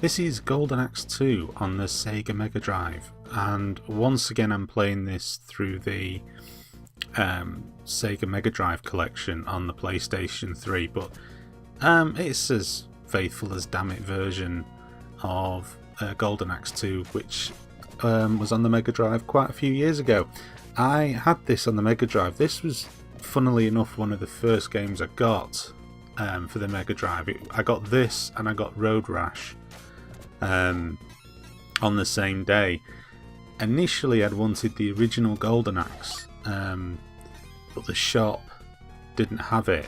This is Golden Axe 2 on the Sega Mega Drive, and once again I'm playing this through the Sega Mega Drive collection on the PlayStation 3, but it's as faithful as damn it version of Golden Axe 2, which was on the Mega Drive quite a few years ago. I had this on the Mega Drive. This was, funnily enough, one of the first games I got for the Mega Drive. I got this and I got Road Rash on the same day. Initially I'd wanted the original Golden Axe, but the shop didn't have it,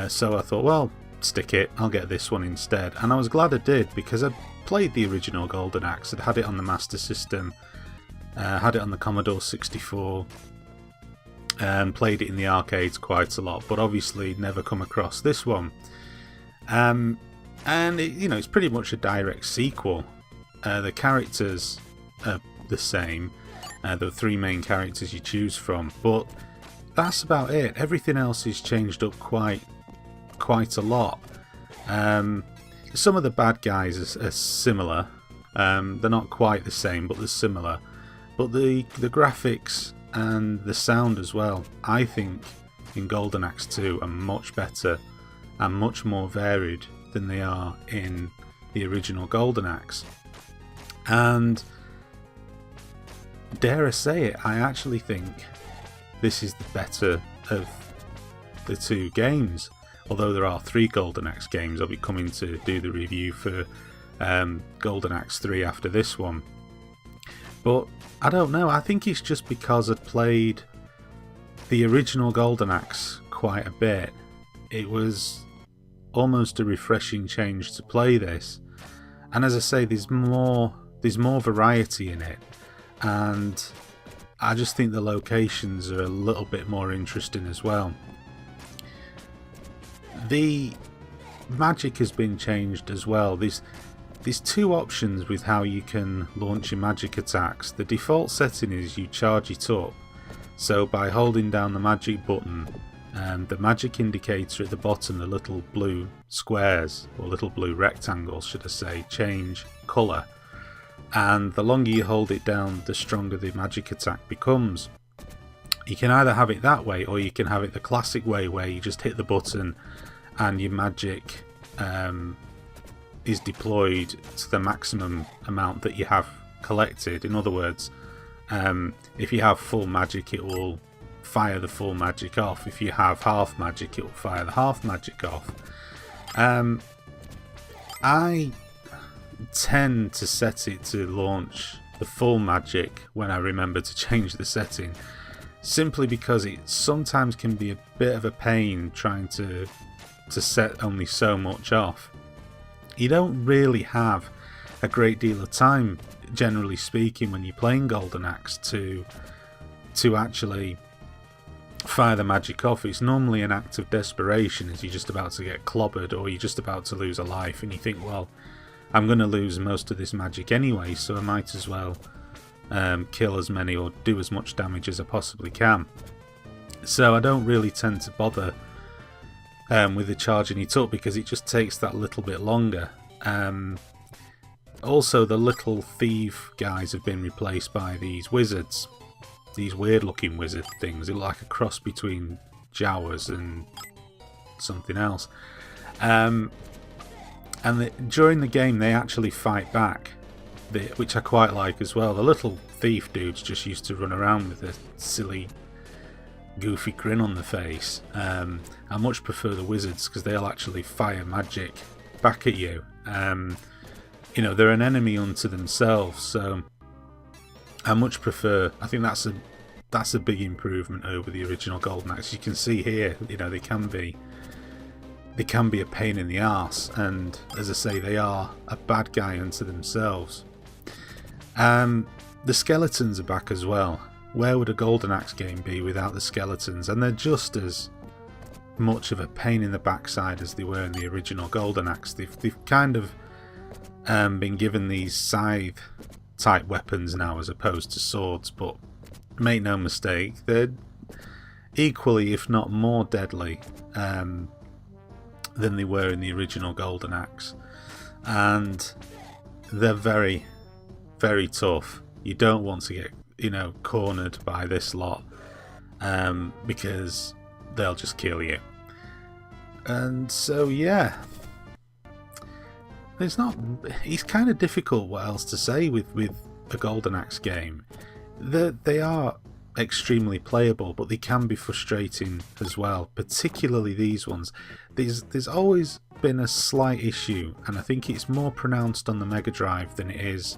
so I thought, well, stick it, I'll get this one instead. And I was glad I did, because I'd played the original Golden Axe, I'd had it on the Master System, had it on the Commodore 64, and played it in the arcades quite a lot, but obviously never come across this one. And it's pretty much a direct sequel. The characters are the same, the three main characters you choose from, but that's about it. Everything else is changed up quite a lot. Some of the bad guys are similar. They're not quite the same, but they're similar. But the graphics and the sound as well, I think, in Golden Axe 2 are much better and much more varied than they are in the original Golden Axe. And dare I say it, I actually think this is the better of the two games. Although there are three Golden Axe games, I'll be coming to do the review for Golden Axe 3 after this one. But I don't know, I think it's just because I'd played the original Golden Axe quite a bit. It was almost a refreshing change to play this. And as I say, there's more variety in it. And I just think the locations are a little bit more interesting as well. The magic has been changed as well. There's two options with how you can launch your magic attacks. The default setting is you charge it up. So by holding down the magic button, the magic indicator at the bottom, the little blue squares, or little blue rectangles should I say, change colour. And the longer you hold it down, the stronger the magic attack becomes. You can either have it that way, or you can have it the classic way, where you just hit the button and your magic is deployed to the maximum amount that you have collected. In other words, if you have full magic, it will fire the full magic off. If you have half magic, it will fire the half magic off. I tend to set it to launch the full magic when I remember to change the setting, simply because it sometimes can be a bit of a pain trying to set only so much off. You don't really have a great deal of time, generally speaking, when you're playing Golden Axe to actually fire the magic off. It's normally an act of desperation as you're just about to get clobbered, or you're just about to lose a life, and you think, well, I'm going to lose most of this magic anyway, so I might as well kill as many or do as much damage as I possibly can. So I don't really tend to bother with the charging it up, because it just takes that little bit longer. Also, the little thief guys have been replaced by these wizards, these weird looking wizard things. They look like a cross between Jawas and something else. During the game they actually fight back, which I quite like as well. The little thief dudes just used to run around with a silly goofy grin on the face. I much prefer the wizards, because they'll actually fire magic back at you. They're an enemy unto themselves, so I much prefer. I think that's a big improvement over the original Golden Axe. You can see here, they can be a pain in the arse, and as I say, they are a bad guy unto themselves. The skeletons are back as well. Where would a Golden Axe game be without the skeletons? And they're just as much of a pain in the backside as they were in the original Golden Axe. They've kind of been given these scythe type weapons now as opposed to swords, but make no mistake, they're equally, if not more deadly than they were in the original Golden Axe. And they're very, very tough. You don't want to get, you know, cornered by this lot, because they'll just kill you. And so yeah, it's kind of difficult what else to say with a Golden Axe game. They are extremely playable, but they can be frustrating as well, particularly these ones. There's always been a slight issue, and I think it's more pronounced on the Mega Drive than it is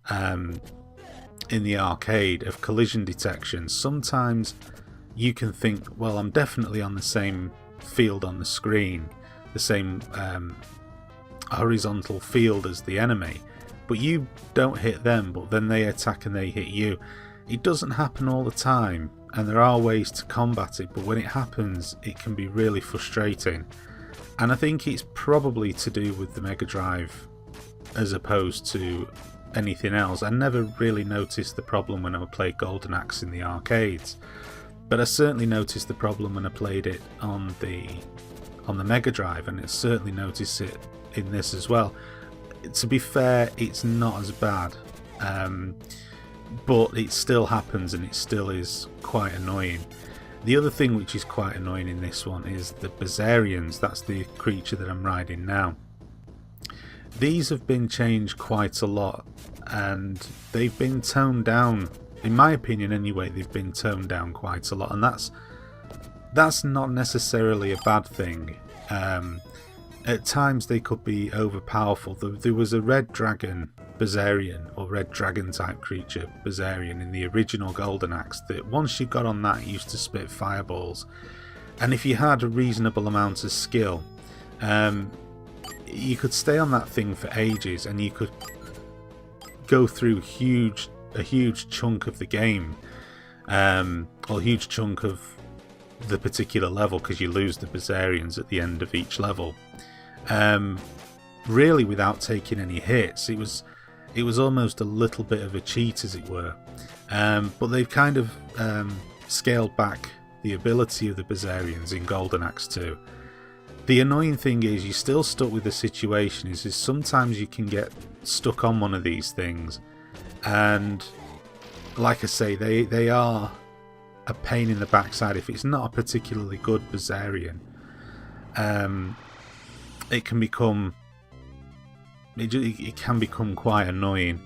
in the arcade, of collision detection. Sometimes you can think, well, I'm definitely on the same field on the screen, the same horizontal field as the enemy, but you don't hit them, but then they attack and they hit you. It doesn't happen all the time, and there are ways to combat it, but when it happens it can be really frustrating. And I think it's probably to do with the Mega Drive as opposed to anything else. I never really noticed the problem when I played Golden Axe in the arcades, but I certainly noticed the problem when I played it on the Mega Drive, and I certainly noticed it in this as well. To be fair, it's not as bad, but it still happens and it still is quite annoying. The other thing which is quite annoying in this one is the Bazarians. That's the creature that I'm riding now. These have been changed quite a lot, and they've been toned down, in my opinion anyway. They've been toned down quite a lot, and that's not necessarily a bad thing. At times they could be overpowerful. There was a red dragon Bazarian, or red dragon type creature Bazarian, in the original Golden Axe, that once you got on that, it used to spit fireballs, and if you had a reasonable amount of skill, you could stay on that thing for ages, and you could go through a huge chunk of the game, or a huge chunk of the particular level, because you lose the Bazarians at the end of each level, really without taking any hits. It was almost a little bit of a cheat, as it were, but they've kind of scaled back the ability of the Bazarians in Golden Axe 2. The annoying thing is you're still stuck with the situation, is sometimes you can get stuck on one of these things, and like I say, they are a pain in the backside. If it's not a particularly good Bazarian, it can become quite annoying.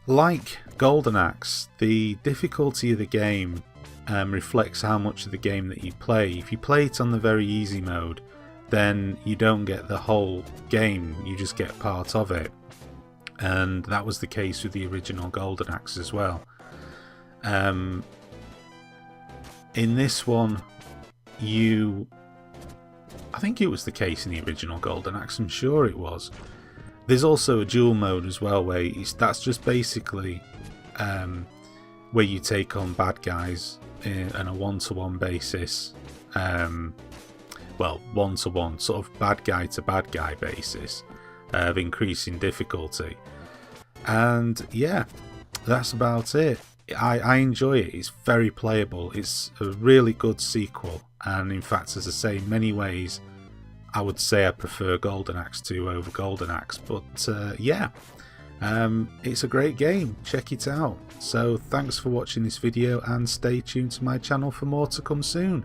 Like Golden Axe, the difficulty of the game reflects how much of the game that you play. If you play it on the very easy mode, then you don't get the whole game, you just get part of it, and that was the case with the original Golden Axe as well. In this one, I think it was the case in the original Golden Axe, I'm sure it was. There's also a dual mode as well, where that's just basically where you take on bad guys on a one-to-one basis. Well, one-to-one, sort of bad guy to bad guy basis of increasing difficulty. And yeah, that's about it. I enjoy it. It's very playable. It's a really good sequel, and in fact, as I say, in many ways I would say I prefer Golden Axe 2 over Golden Axe, but yeah, it's a great game. Check it out. So thanks for watching this video, and stay tuned to my channel for more to come soon.